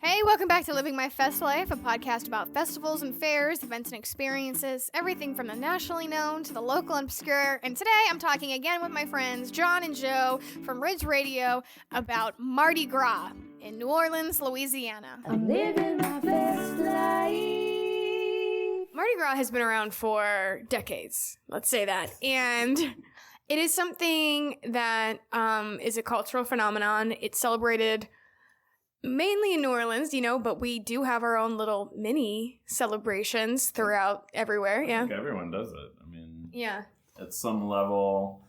Hey, welcome back to Living My Fest Life, a podcast about festivals and fairs, events and experiences, everything from the nationally known to the local and obscure. And today I'm talking again with my friends John and Joe from Ridge Radio about Mardi Gras in New Orleans, Louisiana. I'm living my best life. Mardi Gras has been around for decades, let's say that. And it is something that is a cultural phenomenon. It's celebrated mainly in New Orleans, but we do have our own little mini celebrations throughout everywhere. I think everyone does it. I mean, yeah. At some level,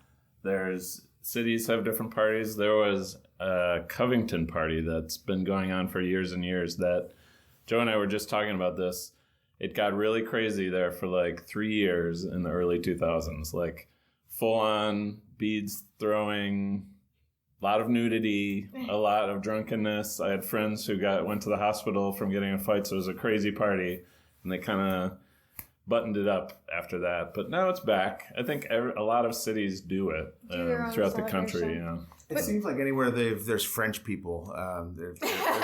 cities have different parties. There was a Covington party that's been going on for years and years that Joe and I were just talking about this. It got really crazy there for like 3 years in the early 2000s, like full on beads throwing, a lot of nudity, a lot of drunkenness. I had friends who went to the hospital from getting in fights. So it was a crazy party, and they kind of buttoned it up after that. But now it's back. I think a lot of cities do it throughout the country. Yeah. It seems like anywhere there's French people, they're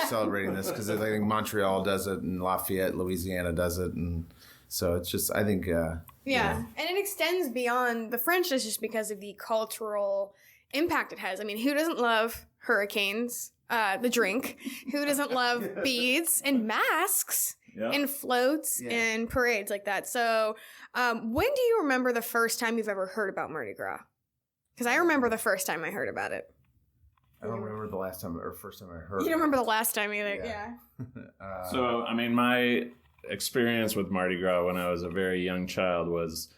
celebrating this because I think Montreal does it and Lafayette, Louisiana does it, and so it's just I think and it extends beyond the French just because of the cultural impact it has. I mean, who doesn't love hurricanes, the drink? Who doesn't love beads and masks and floats and parades like that? So when do you remember the first time you've ever heard about Mardi Gras? Because I remember the first time I heard about it. I don't remember the last time or first time I heard You don't remember the last time either, yeah. So, I mean, my experience with Mardi Gras when I was a very young child was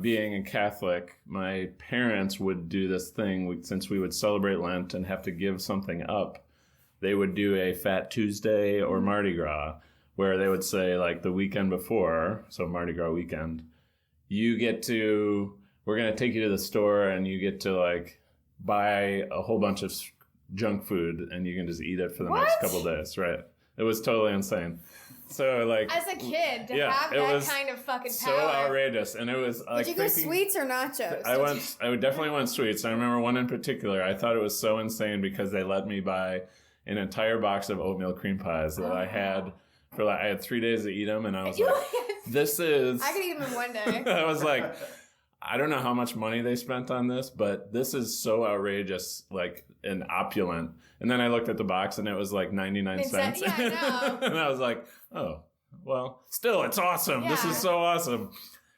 being a Catholic. My parents would do this thing, since we would celebrate Lent and have to give something up, they would do a Fat Tuesday or Mardi Gras, where they would say, like, the weekend before, so Mardi Gras weekend, we're going to take you to the store and you get to, like, buy a whole bunch of junk food and you can just eat it for the next couple of days, right? It was totally insane. So, like, as a kid, to have that kind of fucking power. So outrageous. And it was like, did you go sweets or nachos? I definitely went sweets. I remember one in particular. I thought it was so insane because they let me buy an entire box of oatmeal cream pies that I had I had 3 days to eat them. And I was like, this is... I could eat them in one day. I was like, I don't know how much money they spent on this, but this is so outrageous, like, and opulent. And then I looked at the box and it was like 99 cents. Yeah, I know. And I was like, oh, well, still, it's awesome. Yeah. This is so awesome.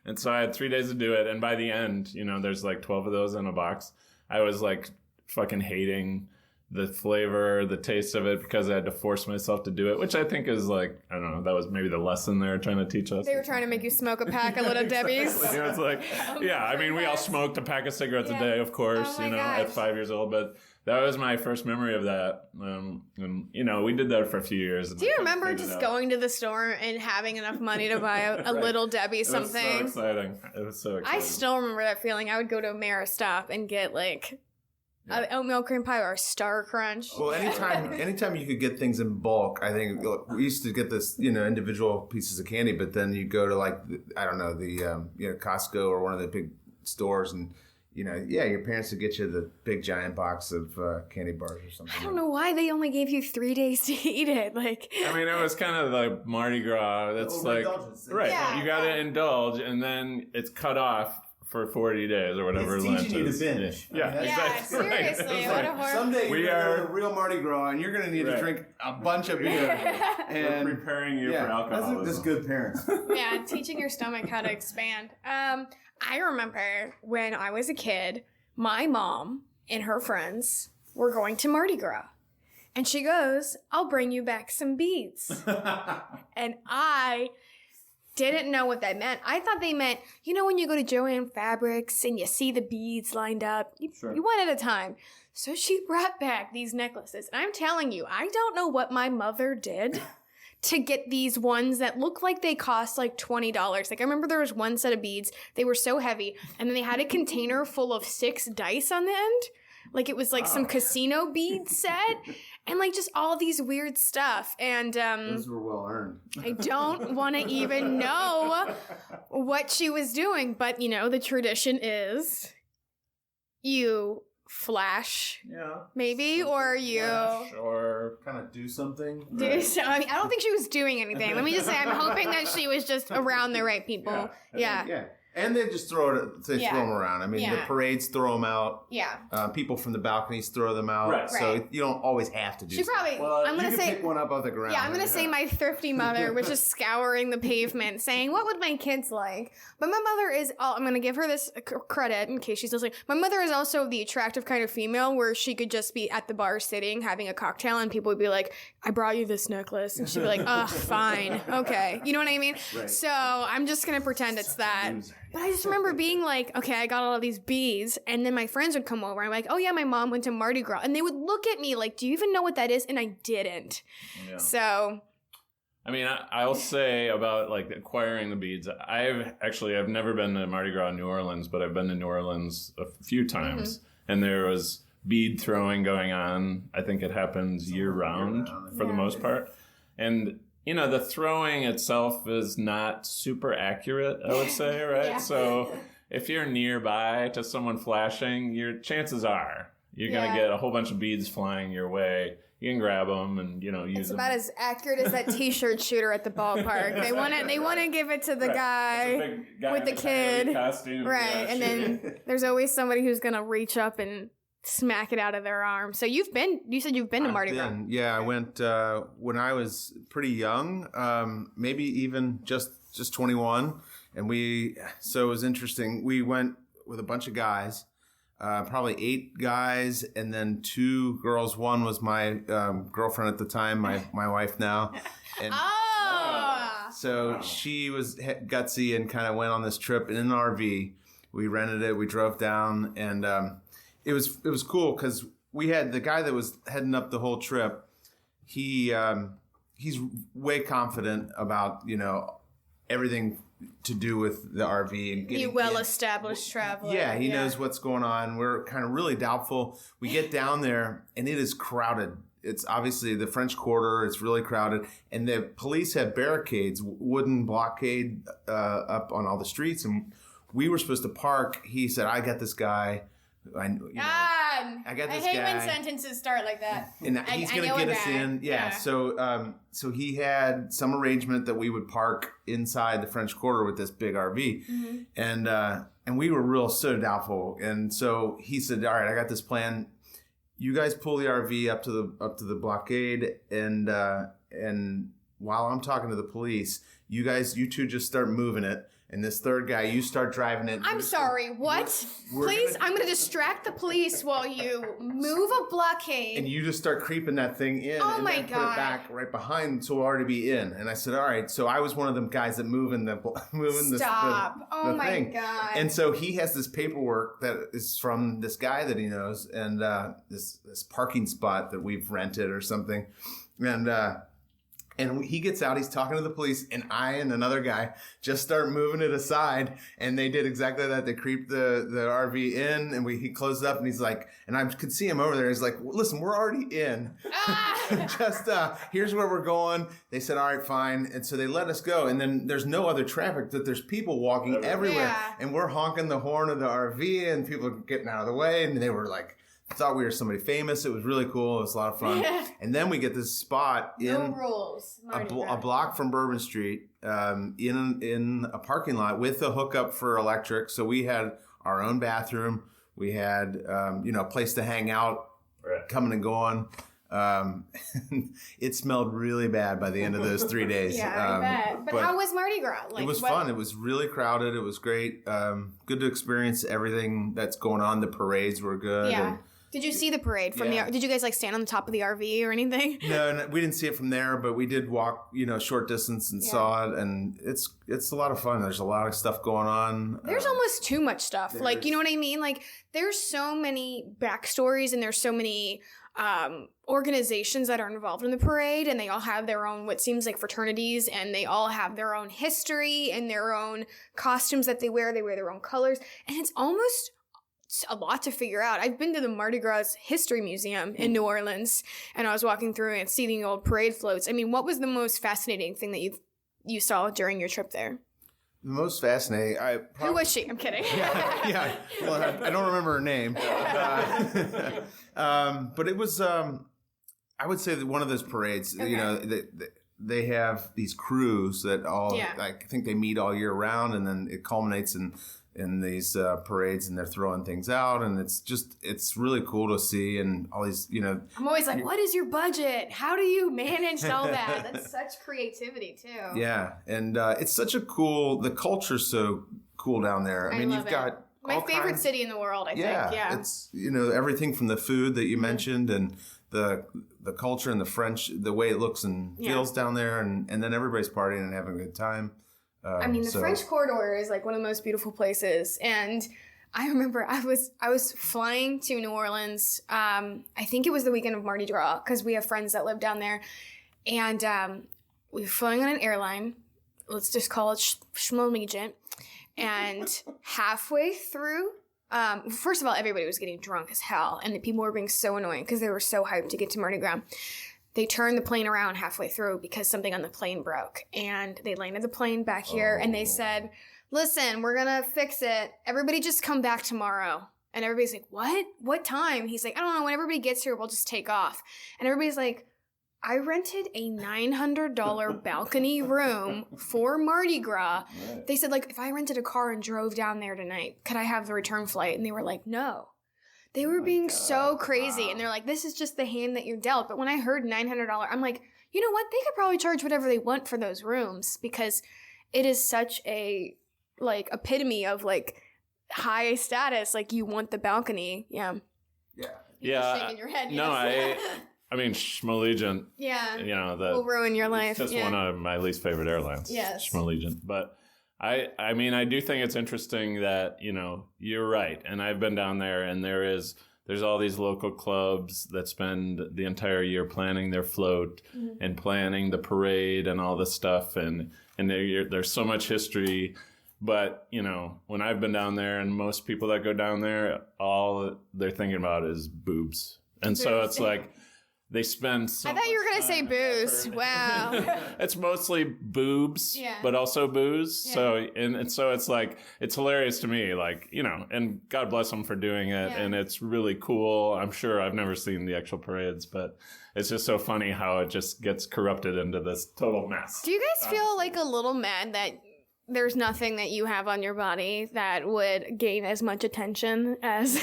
And so I had 3 days to do it. And by the end, there's like 12 of those in a box. I was like fucking hating the flavor, the taste of it, because I had to force myself to do it, which I think is like, I don't know, that was maybe the lesson they were trying to teach us. They were trying to make you smoke a pack of Little Debbie's. It's like, I mean, we all smoked a pack of cigarettes a day, of course, at 5 years old, but that was my first memory of that. And, we did that for a few years. Do you remember just going to the store and having enough money to buy a Little Debbie something? It was so exciting. It was so exciting. I still remember that feeling. I would go to Ameristop and get like oatmeal cream pie or a Star Crunch. Well, anytime you could get things in bulk, I think we used to get this, individual pieces of candy, but then you go to the Costco or one of the big stores and, your parents would get you the big giant box of candy bars or something. I don't know why they only gave you 3 days to eat it. Like, I mean, it was kind of like Mardi Gras. That's right. Yeah, you got to indulge, and then it's cut off for 40 days or whatever. It's teaching you to binge. Seriously. Right. What a horror. Someday you're going to go to real Mardi Gras and you're going to need to drink a bunch of beer. And we're preparing you for alcoholism. That's good parents. Yeah, teaching your stomach how to expand. I remember when I was a kid, my mom and her friends were going to Mardi Gras. And she goes, I'll bring you back some beads. And I didn't know what that meant. I thought they meant, when you go to Joann Fabrics and you see the beads lined up, you one at a time. So she brought back these necklaces. And I'm telling you, I don't know what my mother did to get these ones that look like they cost like $20. Like, I remember there was one set of beads. They were so heavy. And then they had a container full of 6 dice on the end. Like, it was like some casino bead set. And like just all these weird stuff. And those were well earned. I don't want to even know what she was doing. But, the tradition is you flash, Yeah. maybe, or you Or Kind of do something. do so. I mean, I don't think she was doing anything. Let me just say, I'm hoping that she was just around the right people. Yeah. Yeah. And they just throw them around. I mean, the Yeah. parades throw them out. Yeah. People from the balconies throw them out. Right. So Right. you don't always have to do She something. probably, Well, I'm You going to can say, pick one up off the ground. yeah, I'm going to say my thrifty mother was just scouring the pavement saying, what would my kids like? But my mother is, I'm going to give her this credit in case she's listening. My mother is also the attractive kind of female where she could just be at the bar sitting, having a cocktail, and people would be like, I brought you this necklace. And she'd be like, ugh, fine. Okay. You know what I mean? Right. So I'm just going to pretend it's that. But I just remember being like, okay, I got all of these beads. And then my friends would come over. I'm like, oh yeah, my mom went to Mardi Gras. And they would look at me like, do you even know what that is? And I didn't. Yeah. So I mean, I'll say about like acquiring the beads. I've never been to Mardi Gras in New Orleans, but I've been to New Orleans a few times, and there was bead throwing going on. I think it happens year round for the most part, and the throwing itself is not super accurate, I would say, right? Yeah. So if you're nearby to someone flashing, your chances are you're gonna get a whole bunch of beads flying your way. You can grab them and use it's them. about as accurate as that T-shirt shooter at the ballpark. They want to give it to the guy Big guy with in the a coyote kid, costume. right? Yeah, And then there's always somebody who's gonna reach up and smack it out of their arm. So you said you've been to Mardi Gras. Yeah, I went when I was pretty young, maybe even just 21, and so it was interesting. We went with a bunch of guys. Probably 8 guys and then 2 girls. One was my girlfriend at the time, my wife now. And so she was gutsy and kind of went on this trip in an RV. We rented it. We drove down, and it was cool because we had the guy that was heading up the whole trip. He's way confident about everything to do with the RV and getting well-established traveler. Yeah, he knows what's going on. We're kind of really doubtful. We get down there and it is crowded. It's obviously the French Quarter. It's really crowded, and the police have barricades, wooden blockade up on all the streets. And we were supposed to park. He said, "I got this guy. I got this hate guy. when sentences start like that. And he's going to get us in." Yeah. So he had some arrangement that we would park inside the French Quarter with this big RV, and we were so doubtful. And so he said, "All right, I got this plan. You guys pull the RV up to the blockade, and while I'm talking to the police, you two just start moving it." And this third guy, you start driving it. I'm sorry, what? Please, I'm going to distract the police while you move a blockade. And you just start creeping that thing in. Oh and my then put God. it back right behind, so we'll already be in. And I said, all right. So I was one of them guys that moving the Stop. Oh my thing. God. And so he has this paperwork that is from this guy that he knows, and this parking spot that we've rented or something, and he gets out, he's talking to the police, and I and another guy just start moving it aside, and they did exactly that. They creeped the RV in, and he closed it up, and he's like, and I could see him over there, he's like, listen, we're already in. Just, here's where we're going. They said, all right, fine. And so they let us go, and then there's no other traffic, that there's people walking everywhere, and we're honking the horn of the RV, and people are getting out of the way, and they were like, thought we were somebody famous. It was really cool. It was a lot of fun. And then we get this spot in rules. a block from Bourbon Street, in a parking lot with a hookup for electric. So we had our own bathroom. We had a place to hang out, coming and going. It smelled really bad by the end of those 3 days. Yeah, I bet. But how was Mardi Gras? It was fun. It was really crowded. It was great. Good to experience everything that's going on. The parades were good. Yeah. Did you see the parade from the? Did you guys stand on the top of the RV or anything? No, we didn't see it from there, but we did walk, short distance and saw it, and it's a lot of fun. There's a lot of stuff going on. There's almost too much stuff. Like, you know what I mean? Like, there's so many backstories, and there's so many organizations that are involved in the parade, and they all have their own what seems like fraternities, and they all have their own history and their own costumes that they wear their own colors, and it's almost a lot to figure out. I've been to the Mardi Gras History Museum in New Orleans, and I was walking through and seeing the old parade floats. I mean, what was the most fascinating thing that you saw during your trip there? most fascinating. Who was she? I'm kidding. Yeah. Well, I don't remember her name. But it was, I would say that one of those parades, Okay. you know, they have these crews that all, I think they meet all year round, and then it culminates in these parades, and they're throwing things out, and it's really cool to see, and all these, you know. I'm always like, what is your budget? How do you manage all that? That's such creativity too. Yeah, and it's such a cool, the culture's so cool down there. I mean, love you've it. got My all favorite kinds- city in the world, I think. Yeah. It's, you know, everything from the food that you mentioned, and the culture and the French, the way it looks and feels down there, and then everybody's partying and having a good time. I mean, the French Corridor is like one of the most beautiful places. And I remember I was flying to New Orleans. I think it was the weekend of Mardi Gras, because we have friends that live down there. And we were flying on an airline. Let's just call it Schmalegiant. And halfway through, first of all, everybody was getting drunk as hell. And the people were being so annoying because they were so hyped to get to Mardi Gras. They turned the plane around halfway through because something on the plane broke. And they landed the plane back here, and they said, listen, we're going to fix it. Everybody just come back tomorrow. And everybody's like, what? What time? He's like, I don't know. When everybody gets here, we'll just take off. And everybody's like, I rented a $900 balcony room for Mardi Gras. Right. They said, like, if I rented a car and drove down there tonight, could I have the return flight? And they were like, no. They were being so crazy. And they're like, this is just the hand that you're dealt. But when I heard $900, I'm like, you know what? They could probably charge whatever they want for those rooms, because it is such a, like, epitome of, like, high status. Like, you want the balcony. Yeah. Yeah. You're just shaking your head. No, yes. I mean, Schmalegiant, Yeah. you know, Will ruin your life. it's just one of my least favorite airlines. Yes. Schmalegiant. But I mean, I do think it's interesting that, you know, you're right. And I've been down there, and there's all these local clubs that spend the entire year planning their float and planning the parade and all this stuff. And there's so much history. But, you know, when I've been down there, and most people that go down there, all they're thinking about is boobs. And so it's like, they spend so I thought you were going to much say time and booze. effort. Wow. It's mostly boobs, Yeah. but also booze. Yeah. So and so it's like, it's hilarious to me, like, you know, and God bless them for doing it. Yeah. And it's really cool. I'm sure I've never seen the actual parades, but it's just so funny how it just gets corrupted into this total mess. Do you guys feel like a little mad that there's nothing that you have on your body that would gain as much attention as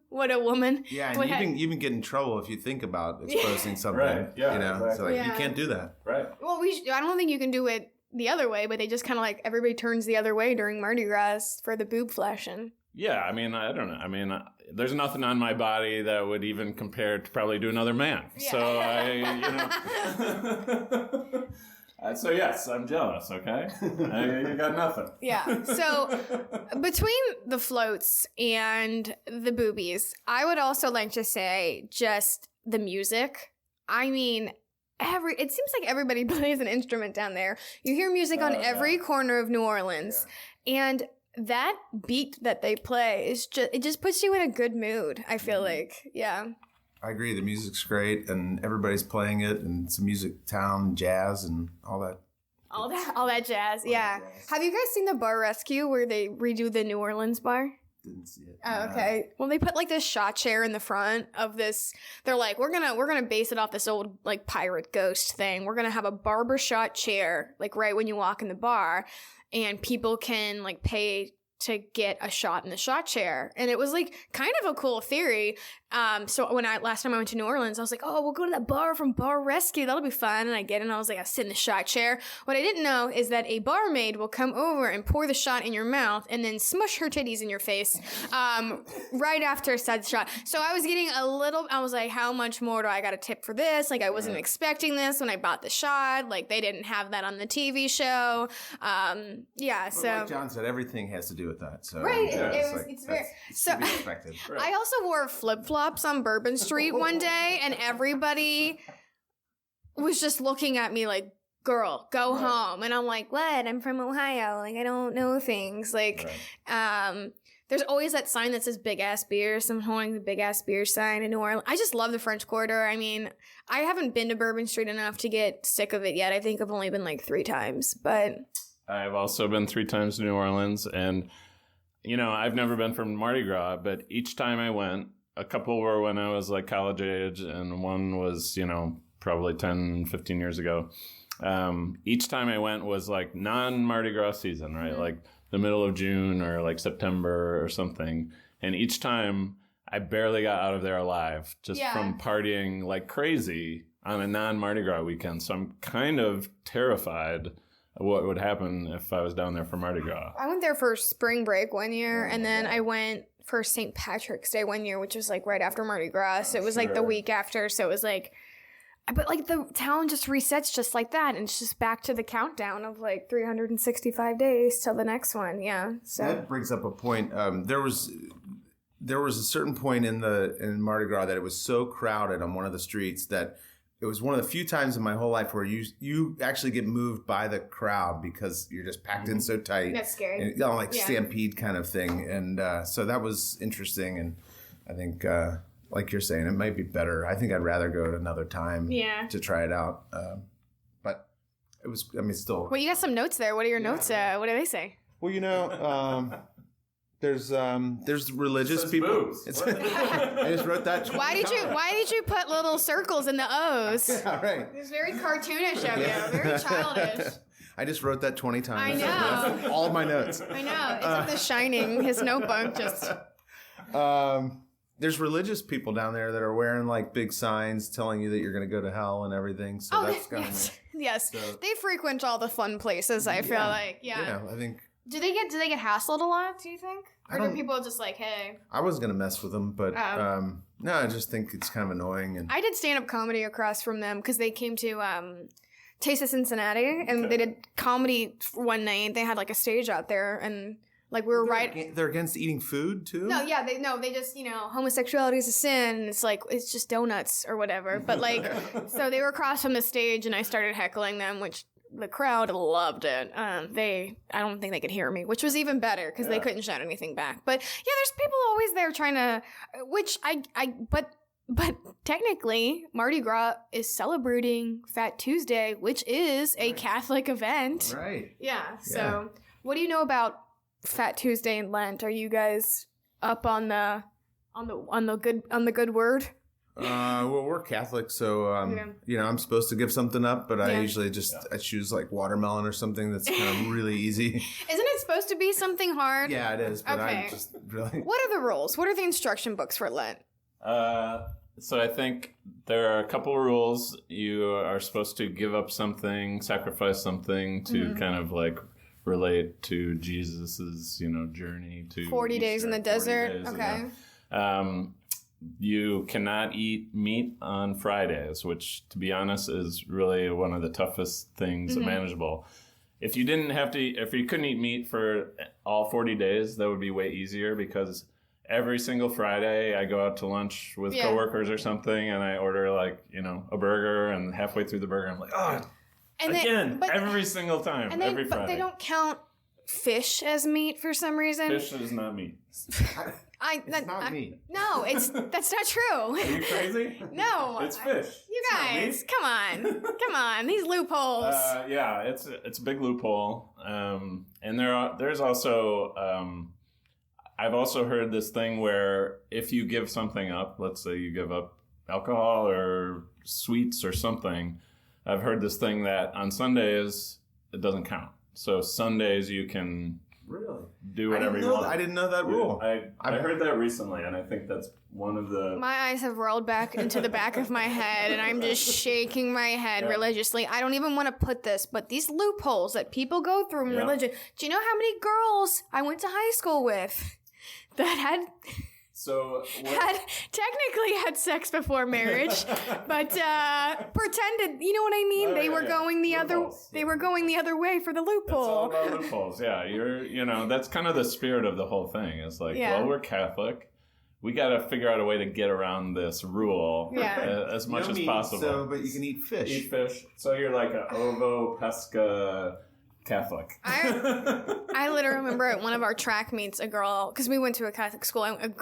what a woman Yeah, would and you can get in trouble if you think about exposing something. Right, yeah, You know, exactly. so like, Yeah. you can't do that. Right. Well, I don't think you can do it the other way, but they just kind of like, everybody turns the other way during Mardi Gras for the boob flashing. Yeah, I mean, I don't know. I mean, there's nothing on my body that would even compare to probably to another man. Yeah. So so yes, I'm jealous. Okay, you got nothing. Yeah. So between the floats and the boobies, I would also like to say just the music. I mean, it seems like everybody plays an instrument down there. You hear music on every corner of New Orleans. And that beat that they play it just puts you in a good mood, I feel like. Yeah. I agree. The music's great, and everybody's playing it, and it's a music town, jazz, and all that. All that jazz. Yeah. Have you guys seen the Bar Rescue where they redo the New Orleans bar? Didn't see it. Oh, okay. Well, they put like this shot chair in the front of this. They're like, we're gonna base it off this old like pirate ghost thing. We're gonna have a barber shot chair like right when you walk in the bar, and people can like pay to get a shot in the shot chair. And it was like kind of a cool theory. So when last time I went to New Orleans, I was like, oh, we'll go to that bar from Bar Rescue. That'll be fun. And I get in, I was like, I sit in the shot chair. What I didn't know is that a barmaid will come over and pour the shot in your mouth and then smush her titties in your face right after said shot. So I was getting I was like, how much more do I got to tip for this? Like I wasn't expecting this when I bought the shot. Like they didn't have that on the TV show. Yeah, so. Like John said, everything has to do with that. So Right, yeah, it's very- it's so- to be expected. I also wore flip-flops on Bourbon Street one day, and everybody was just looking at me like, girl, go home. And I'm like, what? I'm from Ohio. Like, I don't know things. Like, there's always that sign that says big ass beer. So I'm holding the big ass beer sign in New Orleans. I just love the French Quarter. I mean, I haven't been to Bourbon Street enough to get sick of it yet. I think I've only been like 3 times, but I've also been 3 times to New Orleans, and I've never been from Mardi Gras, but each time I went, a couple were when I was like college age, and one was, probably 10, 15 years ago. Each time I went was like non-Mardi Gras season, right? Mm-hmm. Like the middle of June or like September or something. And each time I barely got out of there alive just from partying like crazy on a non-Mardi Gras weekend. So I'm kind of terrified of what would happen if I was down there for Mardi Gras. I went there for spring break one year, and then I went for St. Patrick's Day one year, which was like right after Mardi Gras. So it was like the week after. So it was like, but like the town just resets just like that, and it's just back to the countdown of like 365 days till the next one. Yeah. So that brings up a point. There was a certain point in Mardi Gras that it was so crowded on one of the streets that it was one of the few times in my whole life where you actually get moved by the crowd because you're just packed in so tight. That's scary. And, like stampede kind of thing. And so that was interesting. And I think, like you're saying, it might be better. I think I'd rather go at another time to try it out. But it was, still. Well, you got some notes there. What are your notes? What do they say? Well, there's religious people. I just wrote that. Why did you put little circles in the O's? Yeah, right. It's very cartoonish of you. Very childish. I just wrote that 20 times. I know. All of my notes. I know. It's like The Shining. His notebook just. There's religious people down there that are wearing like big signs telling you that you're going to go to hell and everything. So that's kind of yes. So, they frequent all the fun places. I feel like Yeah, I think. Do they get hassled a lot? Do you think? Or do people just like, hey? I wasn't gonna mess with them, but no, I just think it's kind of annoying. And I did stand-up comedy across from them because they came to Taste of Cincinnati, and they did comedy one night. They had like a stage out there, and like we were They're against eating food too. No, yeah, they just homosexuality is a sin. And it's like it's just donuts or whatever. But like, so they were across from the stage, and I started heckling them, which. The crowd loved it. I don't think they could hear me, which was even better because they couldn't shout anything back. But yeah, there's people always there trying to, which but technically Mardi Gras is celebrating Fat Tuesday, which is a Catholic event. Right. Yeah. So what do you know about Fat Tuesday and Lent? Are you guys up on the good word? Well, we're Catholic, so I'm supposed to give something up, but I usually I choose like watermelon or something that's kind of really easy. Isn't it supposed to be something hard? Yeah, it is. But I just really. What are the rules? What are the instruction books for Lent? So I think there are a couple rules. You are supposed to give up something, sacrifice something to kind of like relate to Jesus's journey to 40 days in the desert. Days, okay. You cannot eat meat on Fridays, which, to be honest, is really one of the toughest things manageable. If you couldn't eat meat for all 40 days, that would be way easier because every single Friday I go out to lunch with coworkers or something, and I order a burger, and halfway through the burger I'm like, every single time, every Friday. But they don't count fish as meat for some reason. Fish is not meat. It's not meat. No, that's not true. Are you crazy? No, it's fish. You guys, come on, these loopholes. It's a big loophole. And there's also I've also heard this thing where if you give something up, let's say you give up alcohol or sweets or something, I've heard this thing that on Sundays it doesn't count. So Sundays you can do whatever you want. I didn't know that rule. I heard that recently, and I think that's one of the... My eyes have rolled back into the back of my head, and I'm just shaking my head religiously. I don't even want to put this, but these loopholes that people go through in religion. Do you know how many girls I went to high school with that had technically had sex before marriage, but pretended, you know what I mean? They were going the other way for the loophole. It's all about loopholes. Yeah, that's kind of the spirit of the whole thing. It's like, well, we're Catholic. We got to figure out a way to get around this rule as much as possible. But you can eat fish. Eat fish. So you're like an ovo pesca Catholic. I literally remember at one of our track meets, a girl, because we went to a Catholic school, and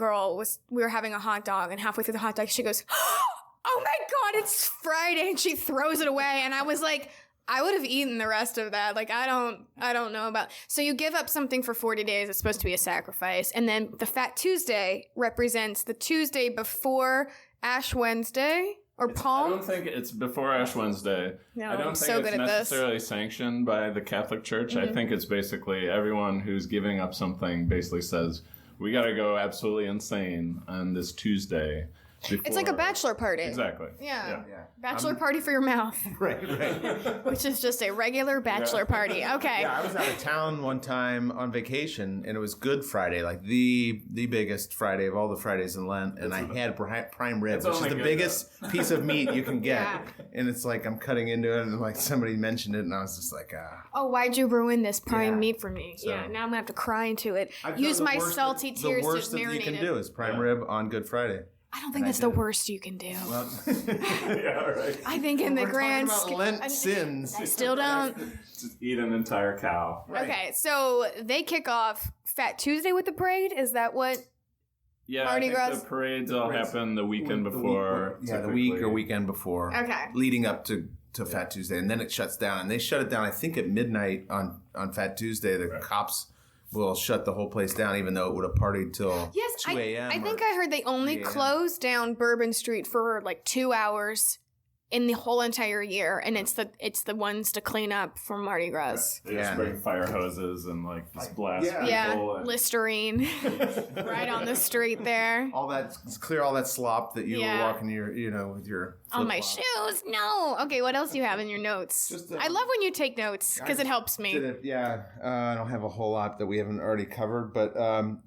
we were having a hot dog, and halfway through the hot dog, she goes, "Oh my God, it's Friday," and she throws it away, and I was like, I would have eaten the rest of that. Like, I don't know about. So you give up something for 40 days. It's supposed to be a sacrifice. And then the Fat Tuesday represents the Tuesday before Ash Wednesday or I Palm. don't think it's before Ash Wednesday. No, I don't I'm think so it's good at this. necessarily sanctioned by the Catholic Church. I think it's basically everyone who's giving up something basically says, we got to go absolutely insane on this Tuesday. It's like a bachelor party. Exactly. Yeah. Yeah. Bachelor party for your mouth, Right, right. which is just a regular bachelor party. Okay. Yeah, I was out of town one time on vacation, and it was Good Friday, like the biggest Friday of all the Fridays in Lent, and I had prime rib, It's which is only the good, biggest piece of meat you can get. Yeah. And it's like I'm cutting into it, and like somebody mentioned it, and I was just like, Oh, why'd you ruin this prime Yeah. meat for me? So- Yeah, now I'm gonna have to cry into it. I've Use done the my worst salty tears The worst to that you marinate can it. do is prime rib on Good Friday. I don't think And I that's the did it. worst you can do. Well, Yeah, right. I think in the we're grand talking about Lent sins. I still don't. Just eat an entire cow. Right. Okay, so they kick off Fat Tuesday with the parade. Is that what? Yeah, Mardi I think Gras? the parades all happen the weekend The week before. yeah, the week or typically. weekend before. Okay. Leading up to Fat Tuesday, and then it shuts down. And they shut it down, I think, at midnight on Fat Tuesday. The cops will shut the whole place down, even though it would have partied till Yes, 2 a.m. I think I heard they only 3 a.m. closed down Bourbon Street for like 2 hours in the whole entire year, and it's the ones to clean up for Mardi Gras. They just Yeah. bring fire hoses and like just blast people. Yeah, and- Listerine right on the street there. all that clear all that slop that you Yeah. were walking with your On my flip-flop. shoes. No. Okay, what else do you have in your notes? Just, I love when you take notes because it helps me. Did it, yeah, I don't have a whole lot that we haven't already covered, but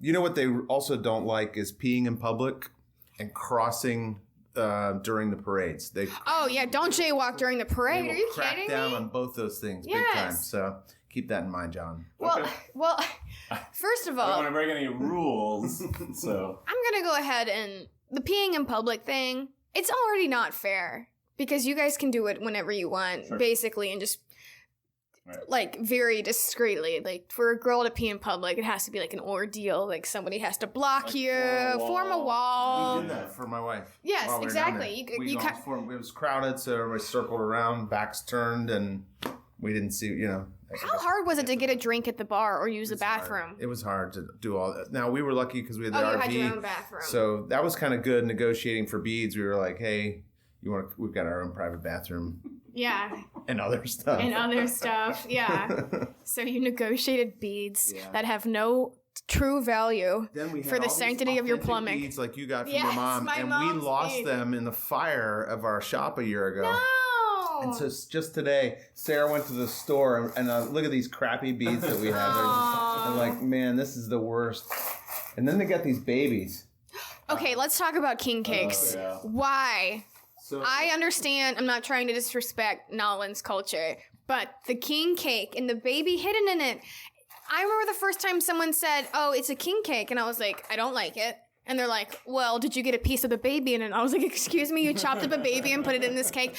you know what they also don't like is peeing in public and crossing during the parades. They Oh yeah, don't jaywalk during the they parade. will Are you crack kidding down me? on both those things big Yes. time. So keep that in mind, John. Well, Okay. well, first of I don't all, want to break any rules, so I'm gonna go ahead and the peeing in public thing. It's already not fair because you guys can do it whenever you want, Sure. basically, and just Right. like very discreetly. Like for a girl to pee in public, it has to be like an ordeal. Like somebody has to block Like you, form a wall. wall. We did that for my wife. Yes, while we were exactly. down there. You- We you almost formed- it was crowded, so everybody circled around, backs turned, and we didn't see. How hard was it to get a drink at the bar or use the It was hard. bathroom? It was hard to do all that. Now we were lucky because we had the Oh, you RV, had your own bathroom. so that was kind of good. Negotiating for beads, we were like, "Hey, we've got our own private bathroom Yeah, and other stuff." and other stuff. Yeah. So you negotiated beads Yeah. that have no true value Then we had for the all these sanctity of your authentic plumbing. beads like you got from Yes, your mom, my and we mom's lost beads. them in the fire of our shop a year ago. No. And so just today, Sarah went to the store and look at these crappy beads that we have. Aw. I'm like, man, this is the worst. And then they got these babies. Okay, let's talk about king cakes. yeah. Why? So I understand. I'm not trying to disrespect Nolan's culture, but the king cake and the baby hidden in it. I remember the first time someone said, "Oh, it's a king cake," and I was like, "I don't like it." And they're like, "Well, did you get a piece of the baby in it?" And I was like, "Excuse me, you chopped up a baby and put it in this cake."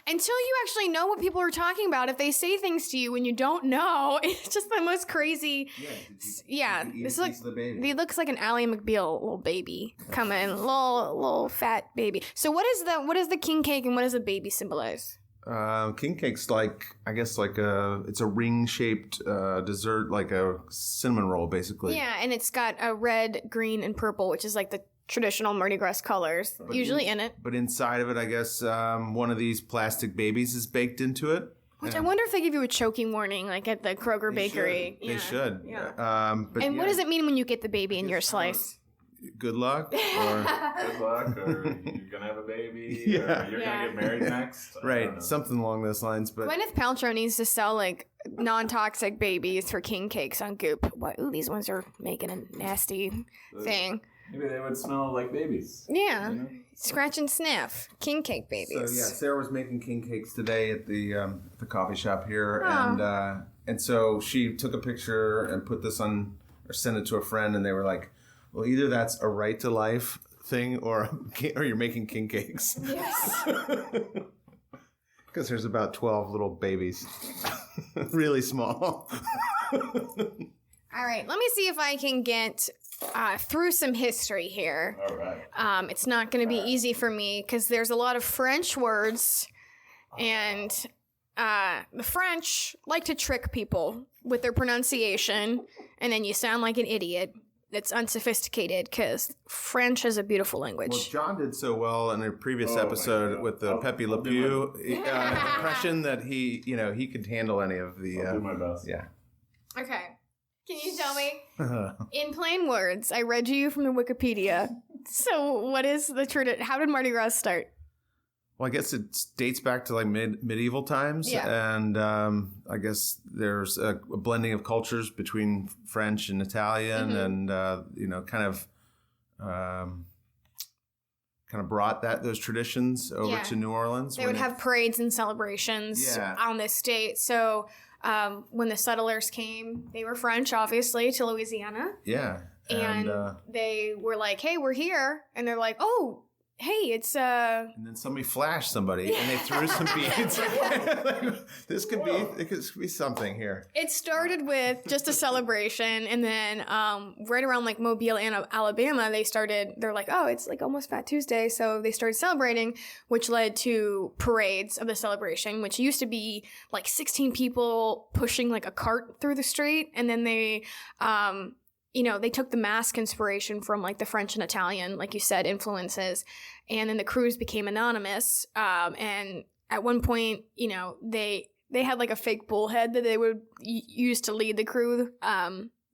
Until you actually know what people are talking about, if they say things to you when you don't know, it's just the most crazy. Yeah, did you eat this a look. piece of the baby? He looks like an Ally McBeal little baby coming, little fat baby. So what is the king cake and what does the baby symbolize? King cake's it's a ring shaped dessert, like a cinnamon roll, basically. Yeah, and it's got a red, green, and purple, which is like the traditional Mardi Gras colors, usually in it. But inside of it, I guess one of these plastic babies is baked into it. Which I wonder if they give you a choking warning, like at the Kroger They bakery. should. They should. Yeah. But And what does it mean when you get the baby in your slice? Good luck. Or good luck, or you're gonna have a baby, Yeah. or you're Yeah. gonna get married next. I don't right, know. something along those lines. But Gwyneth Paltrow needs to sell like non-toxic babies for king cakes on Goop. What? Ooh, these ones are making a nasty thing. Maybe they would smell like babies. Yeah, You know? scratch and sniff, king cake So babies. yeah, Sarah was making king cakes today at the coffee shop here, Oh. and so she took a picture and put this on or sent it to a friend, and they were like, "Well, either that's a right to life thing, or you're making king cakes." Yes. Because there's about 12 little babies, really small. All right, let me see if I can get through some history here. All right. It's not going to be easy for me because there's a lot of French words, and the French like to trick people with their pronunciation, and then you sound like an idiot that's unsophisticated, because French is a beautiful language. Well, John did so well in a previous episode with the Pepe Le Pew impression that he could handle any of the. I'll do my best. Yeah. Okay. Can you tell me? In plain words, I read you from the Wikipedia. So what is the tradition? How did Mardi Gras start? Well, I guess it dates back to like medieval times, and I guess there's a blending of cultures between French and Italian, and kind of brought those traditions over to New Orleans. They would have parades and celebrations on this date. So when the settlers came, they were French, obviously, to Louisiana. Yeah, and they were like, "Hey, we're here," and they're like, "Oh." Hey, it's And then somebody flashed somebody, and they threw some beads. This could be something here. It started with just a celebration, and then right around like Mobile, Alabama, they're like, oh, it's like almost Fat Tuesday, so they started celebrating, which led to parades of the celebration, which used to be like 16 people pushing like a cart through the street, and then they they took the mask inspiration from like the French and Italian, like you said, influences. And then the crews became anonymous. And at one point, they had like a fake bullhead that they would use to lead the crew.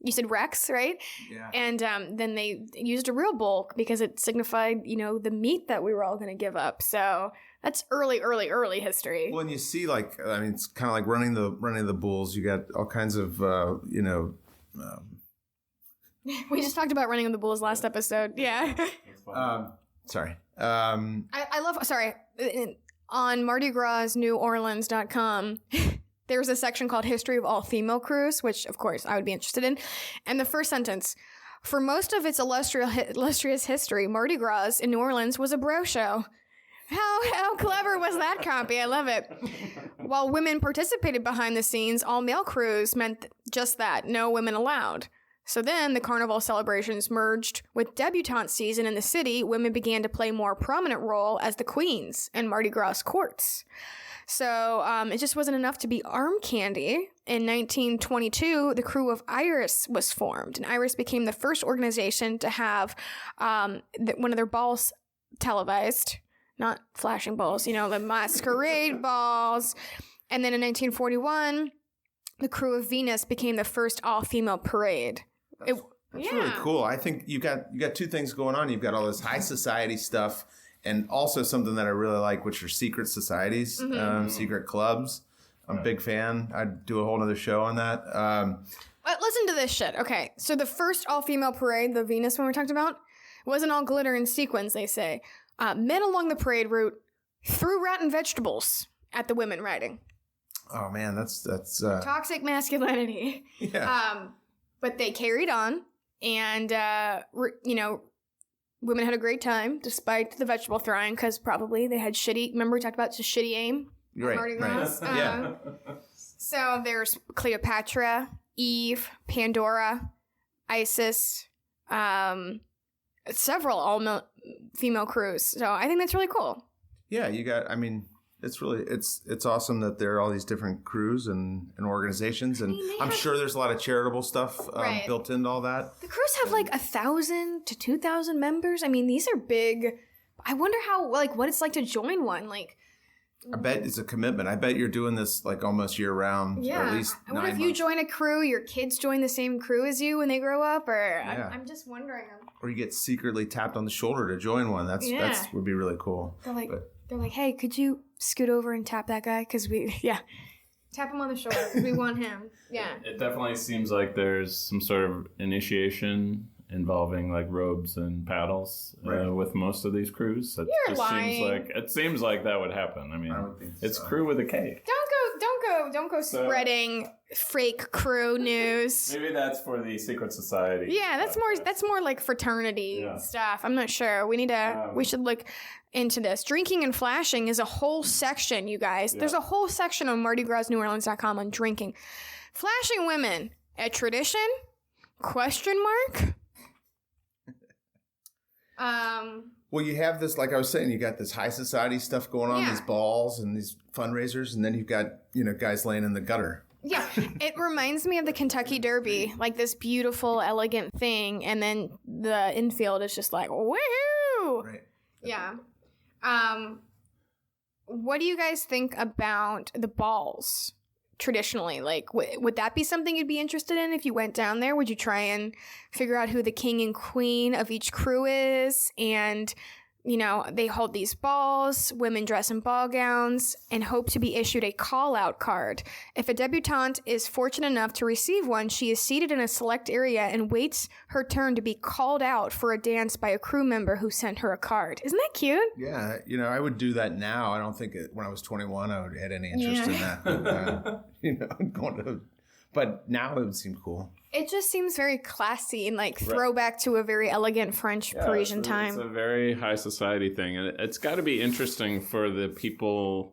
You said Rex, right? Yeah. And then they used a real bull because it signified, the meat that we were all going to give up. So that's early history. Well, and you see, it's kind of like running the bulls. You got all kinds of, we just talked about running of the bulls last episode. Yeah. Sorry. I love, sorry. On Mardi Gras New-Orleans.com, there's a section called History of All Female Crews, which, of course, I would be interested in. And the first sentence, for most of its illustrious history, Mardi Gras in New Orleans was a bro show. How clever was that copy? I love it. While women participated behind the scenes, all male crews meant just that, no women allowed. So then the carnival celebrations merged with debutante season in the city. Women began to play a more prominent role as the queens in Mardi Gras courts. So it just wasn't enough to be arm candy. In 1922, the crew of Iris was formed, and Iris became the first organization to have one of their balls televised, not flashing balls, the masquerade balls. And then in 1941, the crew of Venus became the first all-female parade. That's really cool. I think you got two things going on. You've got all this high society stuff, and also something that I really like, which are secret societies, secret clubs. I'm a big fan. I'd do a whole other show on that. Listen to this shit. Okay, so the first all-female parade, the Venus one we talked about, wasn't all glitter and sequins, they say. Men along the parade route threw rotten vegetables at the women riding. Oh, man, that's toxic masculinity. Yeah. But they carried on, and, women had a great time despite the vegetable throwing, because probably they had shitty, remember we talked about just shitty aim? Right. Mardi Gras? Yeah. So there's Cleopatra, Eve, Pandora, Isis, several all-female crews. So I think that's really cool. Yeah, it's awesome that there are all these different crews and organizations, and I'm sure there's a lot of charitable stuff built into all that. The crews have like 1,000 to 2,000 members. I mean, these are big. I wonder what it's like to join one. I bet it's a commitment. I bet you're doing this like almost year round. Yeah. Or at least I wonder if you join a crew, your kids join the same crew as you when they grow up, or I'm just wondering. Or you get secretly tapped on the shoulder to join one. That would be really cool. They're like, hey, could you scoot over and tap that guy? Because tap him on the shoulder because we want him. Yeah. It definitely seems like there's some sort of initiation involving like robes and paddles with most of these crews. You're lying. It seems like that would happen. I mean, it's crew with a K. Don't go spreading fake crew news. Maybe that's for the secret society. Yeah, that's more like fraternity stuff. I'm not sure. We should look into this. Drinking and flashing is a whole section, you guys. Yeah. There's a whole section on MardiGrasNewOrleans.com on drinking. Flashing women, a tradition? Question mark? Well, you have this, like I was saying, you got this high society stuff going on, these balls and these fundraisers, and then you've got, guys laying in the gutter. Yeah, it reminds me of the Kentucky Derby, like this beautiful, elegant thing, and then the infield is just like, woohoo! Right. Yeah. What do you guys think about the balls traditionally? Like, would that be something you'd be interested in if you went down there? Would you try and figure out who the king and queen of each crew is? And, they hold these balls, women dress in ball gowns, and hope to be issued a call-out card. If a debutante is fortunate enough to receive one, she is seated in a select area and waits her turn to be called out for a dance by a crew member who sent her a card. Isn't that cute? Yeah, I would do that now. I don't think when I was 21 I would had any interest in that. But now it would seem cool. It just seems very classy and throwback to a very elegant French Parisian time. It's a very high society thing. And it's got to be interesting for the people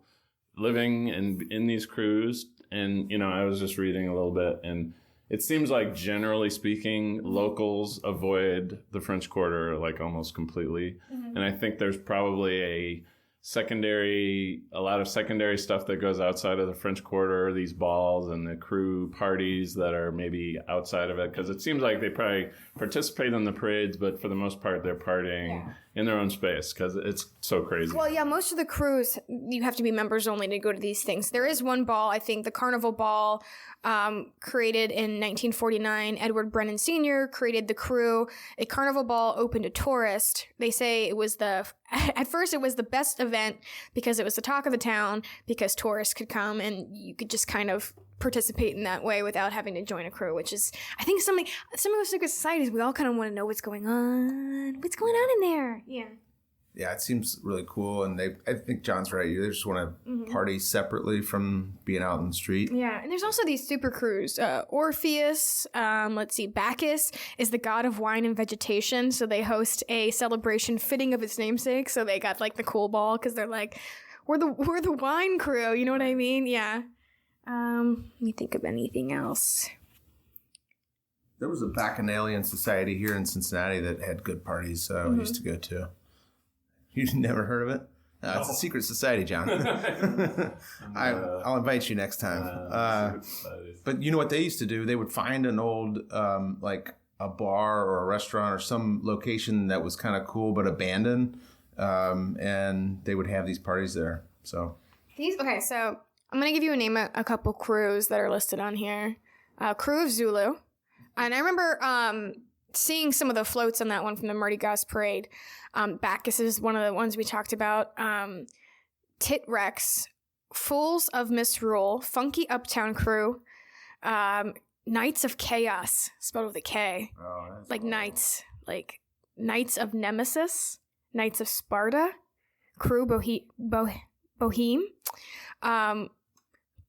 living in these crews. And, I was just reading a little bit, and it seems like generally speaking, locals avoid the French Quarter almost completely. Mm-hmm. And I think there's probably a lot of secondary stuff that goes outside of the French Quarter, these balls and the crew parties that are maybe outside of it, because it seems like they probably participate in the parades, but for the most part they're partying in their own space because it's so crazy. Well, yeah, most of the crews, you have to be members only to go to these things. There is one ball, I think, the Carnival Ball, created in 1949. Edward Brennan Sr. created the crew. A Carnival Ball open to tourists. They say it was at first it was the best event because it was the talk of the town, because tourists could come and you could just kind of participate in that way without having to join a crew, which is, I think, some of those secret societies, we all kind of want to know what's going on in there. Yeah. Yeah, it seems really cool, and I think John's right. You just want to party separately from being out in the street. Yeah, and there's also these super crews. Orpheus, Bacchus is the god of wine and vegetation, so they host a celebration fitting of its namesake. So they got the cool ball because they're like, we're the wine crew. You know what I mean? Yeah. Let me think of anything else. There was a Bacchanalian society here in Cincinnati that had good parties, so I used to go to. You've never heard of it? No. It's a secret society, John. I'll invite you next time. But you know what they used to do? They would find an old, a bar or a restaurant or some location that was kind of cool but abandoned, and they would have these parties there. So so I'm going to give you a couple crews that are listed on here. Crew of Zulu. And I remember seeing some of the floats on that one from the Mardi Gras parade. Bacchus is one of the ones we talked about. Tit Rex, Fools of Misrule, Funky Uptown Crew, Knights of Chaos, spelled with a K. Oh, that's cool. Knights, Knights of Nemesis, Knights of Sparta, Crew Boheme,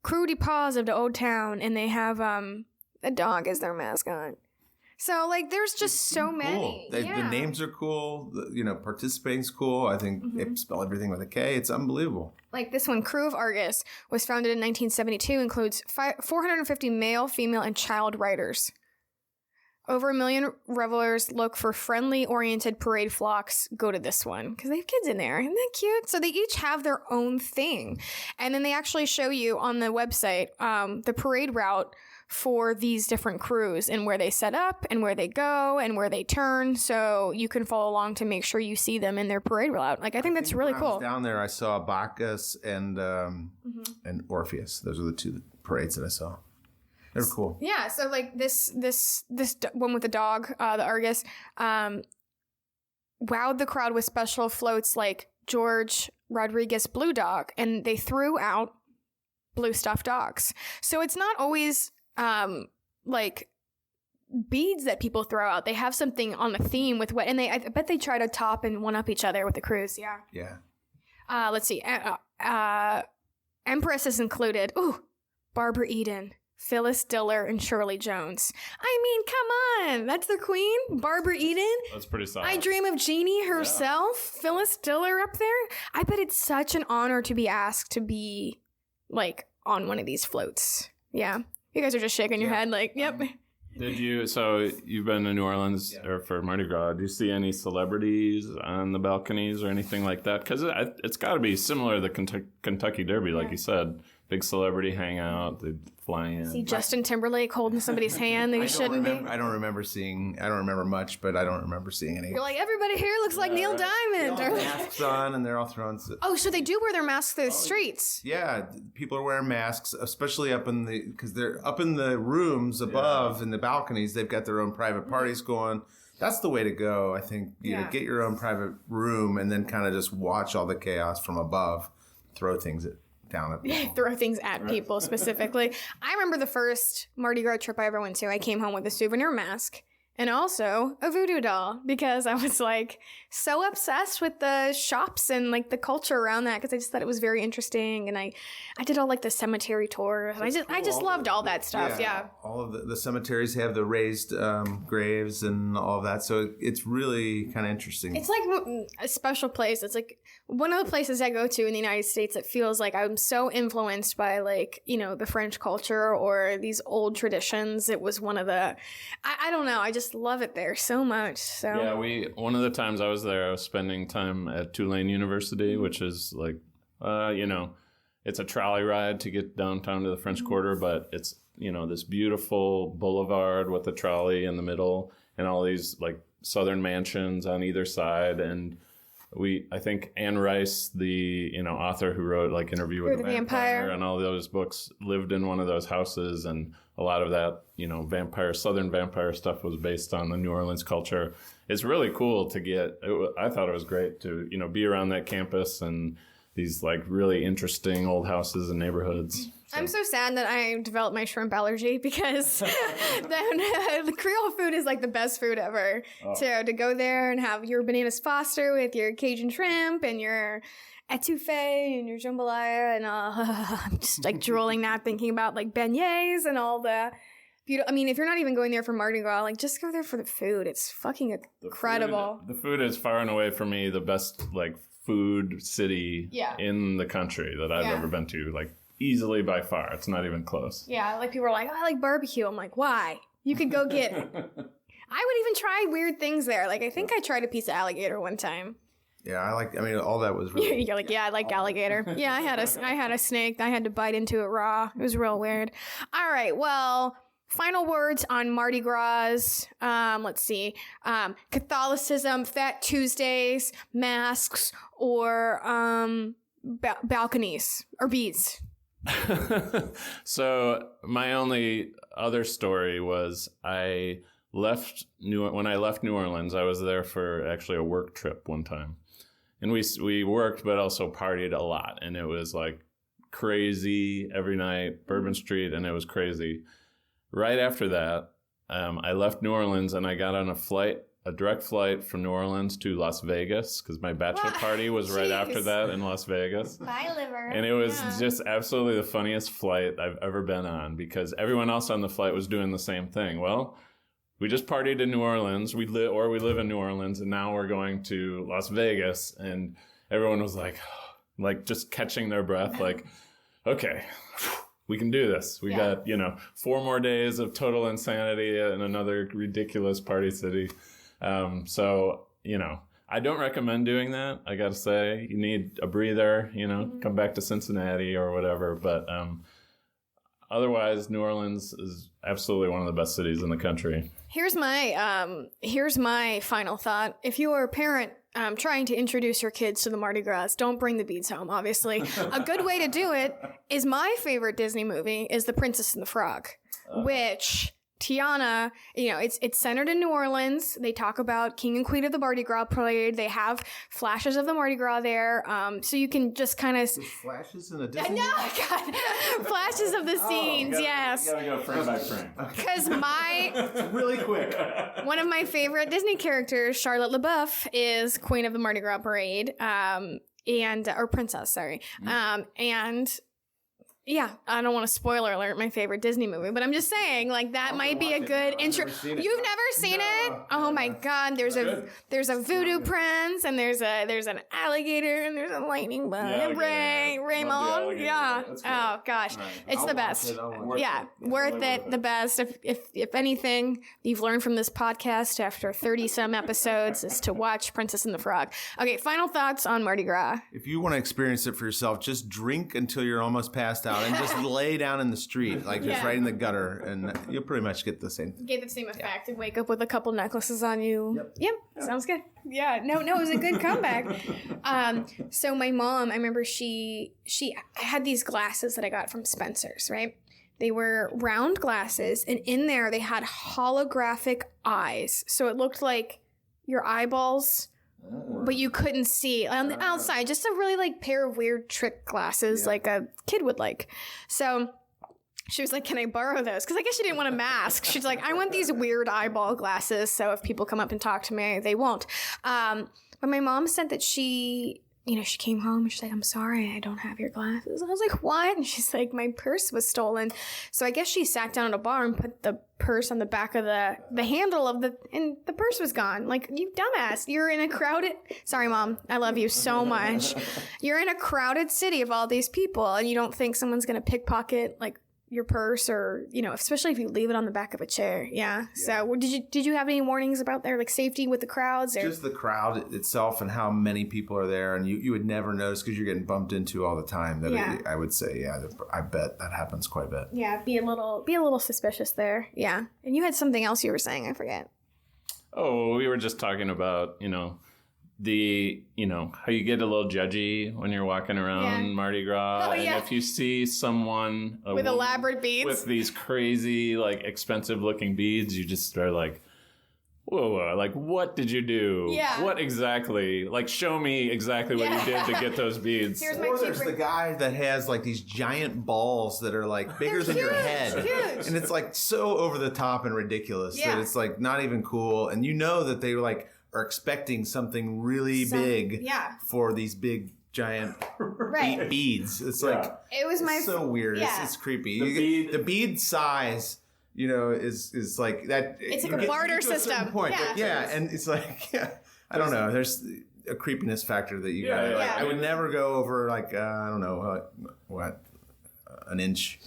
Crew de Paws of the Old Town, and they have a dog as their mascot. So, there's just so many. The names are cool. Participating's cool. I think they spell everything with a K. It's unbelievable. Like this one, Crew of Argus, was founded in 1972, includes 450 male, female, and child riders. Over 1 million revelers look for friendly-oriented parade flocks. Go to this one, because they have kids in there. Isn't that cute? So they each have their own thing. And then they actually show you on the website the parade route for these different crews and where they set up and where they go and where they turn, so you can follow along to make sure you see them in their parade route. I think that's really cool. When I was down there, I saw Bacchus and Orpheus. Those are the two parades that I saw. They were cool. Yeah, so this one with the dog, the Argus, wowed the crowd with special floats like George Rodriguez Blue Dog, and they threw out blue stuffed dogs. So it's not always beads that people throw out. They have something on the theme with what, and I bet they try to top and one up each other with the crews. Yeah. Yeah. Let's see. Empress is included. Ooh, Barbara Eden, Phyllis Diller, and Shirley Jones. I mean, come on. That's the queen, Barbara Eden. That's pretty solid. I Dream of Jeannie herself, Phyllis Diller up there. I bet it's such an honor to be asked to be, on one of these floats. Yeah. You guys are just shaking your head yep. Did you? So you've been to New Orleans or for Mardi Gras? Did you see any celebrities on the balconies or anything like that? Because it's got to be similar to the Kentucky Derby, like you said. Big celebrity hangout, they fly in. See Justin Timberlake holding somebody's hand that he shouldn't be. I don't remember much, but I don't remember seeing any. You're like, everybody here looks like Neil Diamond. They all have masks on, and they're all throwing. Oh, so they do wear their masks through the streets. Yeah, people are wearing masks, especially because they're up in the rooms above in the balconies. They've got their own private parties going. That's the way to go, I think. You know, get your own private room and then kind of just watch all the chaos from above. Throw things down at people. Throw things at people specifically. I remember the first Mardi Gras trip I ever went to. I came home with a souvenir mask and also a voodoo doll because I was like so obsessed with the shops and like the culture around that because I just thought it was very interesting. And I did all like the cemetery tours. And I just loved all that stuff. Yeah. All of the cemeteries have the raised graves and all of that. So it's really kind of interesting. It's like a special place. It's like one of the places I go to in the United States that feels like I'm so influenced by like, you know, the French culture or these old traditions. It was one of the, I don't know. I just love it there so much. So yeah, one of the times I was there, I was spending time at Tulane University, which is like, you know, it's a trolley ride to get downtown to the French Quarter, but it's, you know, this beautiful boulevard with a trolley in the middle and all these like southern mansions on either side. And I think Anne Rice, the, you know, author who wrote like Interview with the Vampire and all those books, lived in one of those houses, and a lot of that, you know, southern vampire stuff was based on the New Orleans culture. It's really cool to I thought it was great to, you know, be around that campus and these like really interesting old houses and neighborhoods. I'm so sad that I developed my shrimp allergy because the Creole food is like the best food ever. Oh. So to go there and have your bananas Foster with your Cajun shrimp and your etouffee and your jambalaya and I'm just like drooling now thinking about like beignets and all the beautiful. I mean, if you're not even going there for Mardi Gras, like just go there for the food. It's fucking incredible. The food is far and away for me the best like food city in the country that I've ever been to. Like easily by far. It's not even close. Yeah, like people are like, oh, I like barbecue. I'm like, why? You could go get I would even try weird things there. Like I think I tried a piece of alligator one time. Yeah, all that was really... You're like, yeah, I like alligator. Yeah, I had a snake. I had to bite into it raw. It was real weird. All right, well, final words on Mardi Gras. Let's see. Catholicism, Fat Tuesdays, masks, or balconies, or beads. So my only other story was when I left New Orleans, I was there for actually a work trip one time. And we worked, but also partied a lot. And it was like crazy every night, Bourbon Street, and it was crazy. Right after that, I left New Orleans and I got on a direct flight from New Orleans to Las Vegas because my bachelor party was right after that in Las Vegas. Bye, liver. And it was just absolutely the funniest flight I've ever been on because everyone else on the flight was doing the same thing. Well, we just partied in New Orleans, we live in New Orleans, and now we're going to Las Vegas, and everyone was like just catching their breath, like, okay, we can do this. We got, 4 more days of total insanity in another ridiculous party city. So, I don't recommend doing that. I got to say, you need a breather, come back to Cincinnati or whatever. But otherwise, New Orleans is absolutely one of the best cities in the country. Here's my final thought. If you are a parent trying to introduce your kids to the Mardi Gras, don't bring the beads home, obviously. A good way to do it is my favorite Disney movie is The Princess and the Frog, which Tiana, it's centered in New Orleans. They talk about King and Queen of the Mardi Gras parade. They have flashes of the Mardi Gras there. So you can just kind of... Flashes in a Disney movie? No, God. Flashes of the scenes, yes. You gotta go frame by frame. Because really quick. One of my favorite Disney characters, Charlotte LaBeouf, is Queen of the Mardi Gras parade. Or princess, sorry. And... yeah, I don't want to spoiler alert my favorite Disney movie, but I'm just saying, like, that might be a good intro. You've never seen it? Oh my God! There's a voodoo prince, and there's an alligator, and there's a lightning bug. Raymond, yeah. That's good. Oh gosh, Right. it's I'll the watch best. it, I'll watch Yeah, it. worth it. The best. If anything you've learned from this podcast after 30 some episodes is to watch Princess and the Frog. Okay, final thoughts on Mardi Gras. If you want to experience it for yourself, just drink until you're almost passed out and just lay down in the street, like just Yeah. right in the gutter, and you'll pretty much get the same. Get the same effect and wake up with a couple necklaces on you. Yep. Sounds good. Yeah. No, it was a good comeback. So my mom, I remember she had these glasses that I got from Spencer's, right? They were round glasses, and in there they had holographic eyes. So it looked like your eyeballs, but you couldn't see on the outside. Just a really like pair of weird trick glasses, like a kid would like. So she was like, "Can I borrow those?" Because I guess she didn't want a mask. She's like, "I want these weird eyeball glasses, so if people come up and talk to me, they won't." But my mom said that she came home and she's like, "I'm sorry, I don't have your glasses." I was like, "What?" And she's like, "My purse was stolen." So I guess she sat down at a bar and put the purse on the back of the handle of and the purse was gone. Like, you dumbass. You're in a crowded... Sorry, Mom. I love you so much. You're in a crowded city of all these people, and you don't think someone's going to pickpocket, like, your purse, or especially if you leave it on the back of a chair. Yeah. So did you have any warnings about their like safety with the crowds? Or? Just the crowd itself and how many people are there, and you would never notice because you're getting bumped into all the time. I would say, I bet that happens quite a bit. Yeah, be a little suspicious there. Yeah. And you had something else you were saying, I forget. Oh, we were just talking about, how you get a little judgy when you're walking around Mardi Gras. Oh, yeah. And if you see someone With elaborate beads. with these crazy, like, expensive looking beads, you just are like, whoa, like, what did you do? Yeah. What exactly? Like, show me exactly what you did to get those beads. Here's my Or there's favorite- the guy that has like these giant balls that are like bigger than your head. huge. And it's like so over the top and ridiculous Yeah. that it's like not even cool. And you know that they like are expecting something really big yeah. for these big giant Right. beads. It's like It was my... it's so weird. Yeah. It's creepy. bead- The bead size, is like that. It's like you a get barter to a certain system. Point. Yeah. Yeah, and it's like, I don't know. There's a creepiness factor that you gotta. Yeah. Like, I would never go over like I don't know what an inch.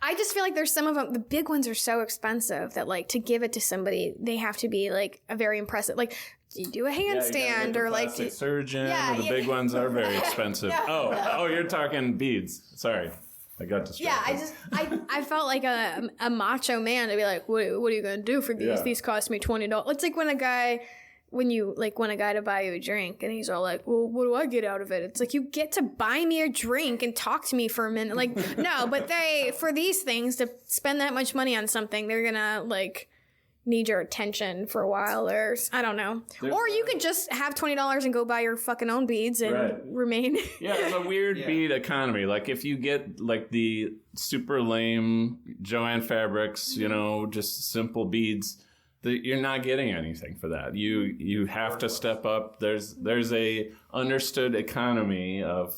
I just feel like there's some of them, the big ones are so expensive that like to give it to somebody, they have to be like a very impressive, like you do a handstand or like... surgeon. Yeah, or the yeah. big ones are very expensive. Oh, you're talking beads. Sorry. I got distracted. Yeah, I felt like a macho man to be like, what are you going to do for these? Yeah. These cost me $20. It's like when you want a guy to buy you a drink and he's all like, well, what do I get out of it? It's like, you get to buy me a drink and talk to me for a minute. Like, no, but for these things, to spend that much money on something, they're going to like need your attention for a while, or I don't know. Or you could just have $20 and go buy your fucking own beads and remain. Yeah, it's a weird bead economy. Like if you get like the super lame Joanne Fabrics, just simple beads, you're not getting anything for that. You have to step up. There's a understood economy of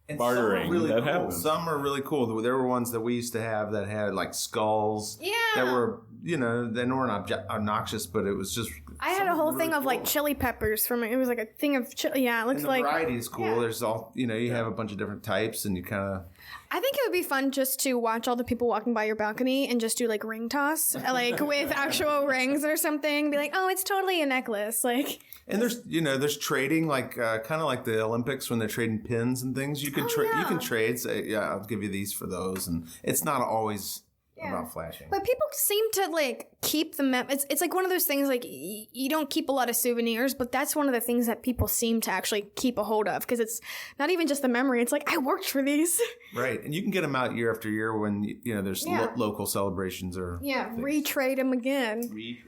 And bartering some are really that cool. happens. Some are really cool. There were ones that we used to have that had like skulls. Yeah. That were, they weren't obnoxious, but it was just. I had a whole thing of like chili peppers it was like a thing of chili. Yeah, it looks And the like. variety is cool. Yeah. There's all, you have a bunch of different types and you kind of. I think it would be fun just to watch all the people walking by your balcony and just do like ring toss, like with actual rings or something. Be like, oh, it's totally a necklace. Like, And there's trading, like kind of like the Olympics when they're trading pins and things. You can you can trade. Say, yeah, I'll give you these for those, and it's not always about flashing. but people seem to like keep the it's like one of those things like you don't keep a lot of souvenirs, but that's one of the things that people seem to actually keep a hold of, because it's not even just the memory. It's like, I worked for these. Right, and you can get them out year after year when there's local celebrations or Retrade them again.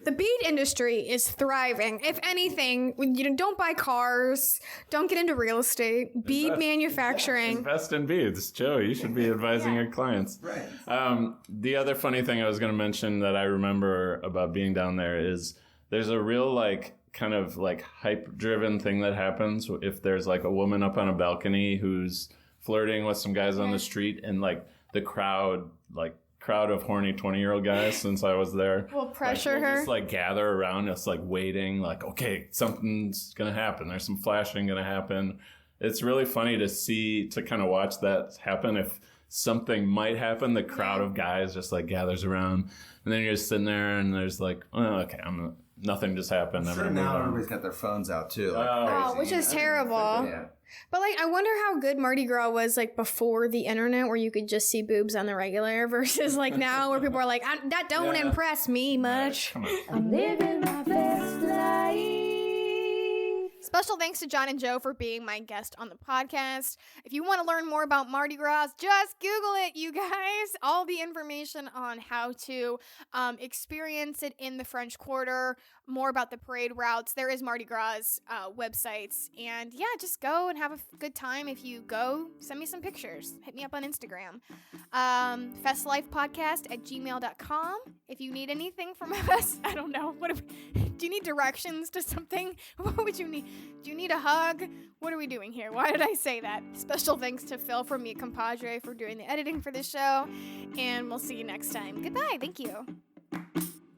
The bead industry is thriving. If anything, don't buy cars, don't get into real estate, bead manufacturing. Invest in beads. Joe, you should be advising your clients. Right. The other funny thing I was going to mention that I remember about being down there is there's a real like kind of like hype driven thing that happens if there's like a woman up on a balcony who's flirting with some guys on the street, and like the crowd of horny 20-year-old guys, since I was there, Will pressure will her. just like gather around us, like waiting, like, okay, something's gonna happen, there's some flashing gonna happen. it's really funny to kind of watch that happen. If something might happen, the crowd of guys just like gathers around, and then you're just sitting there, and there's like, oh, okay, nothing just happened. I'm sure now everybody's got their phones out too. Which is terrible. Yeah. But like, I wonder how good Mardi Gras was like before the internet, where you could just see boobs on the regular, versus like now, where people are like, that don't impress me much. Come on. I'm living my best life. Special thanks to John and Joe for being my guest on the podcast. If you want to learn more about Mardi Gras, just Google it, you guys. All the information on how to experience it in the French Quarter, more about the parade routes. There is Mardi Gras websites. And yeah, just go and have a good time. If you go, send me some pictures. Hit me up on Instagram. festlifepodcast@gmail.com. If you need anything from us, I don't know. Do you need directions to something? What would you need? Do you need a hug? What are we doing here? Why did I say that? Special thanks to Phil from Mi Compadre for doing the editing for this show. And we'll see you next time. Goodbye. Thank you.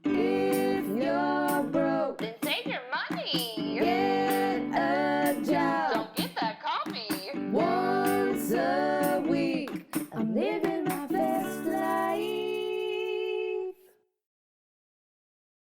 If you're broke, Then take your money. get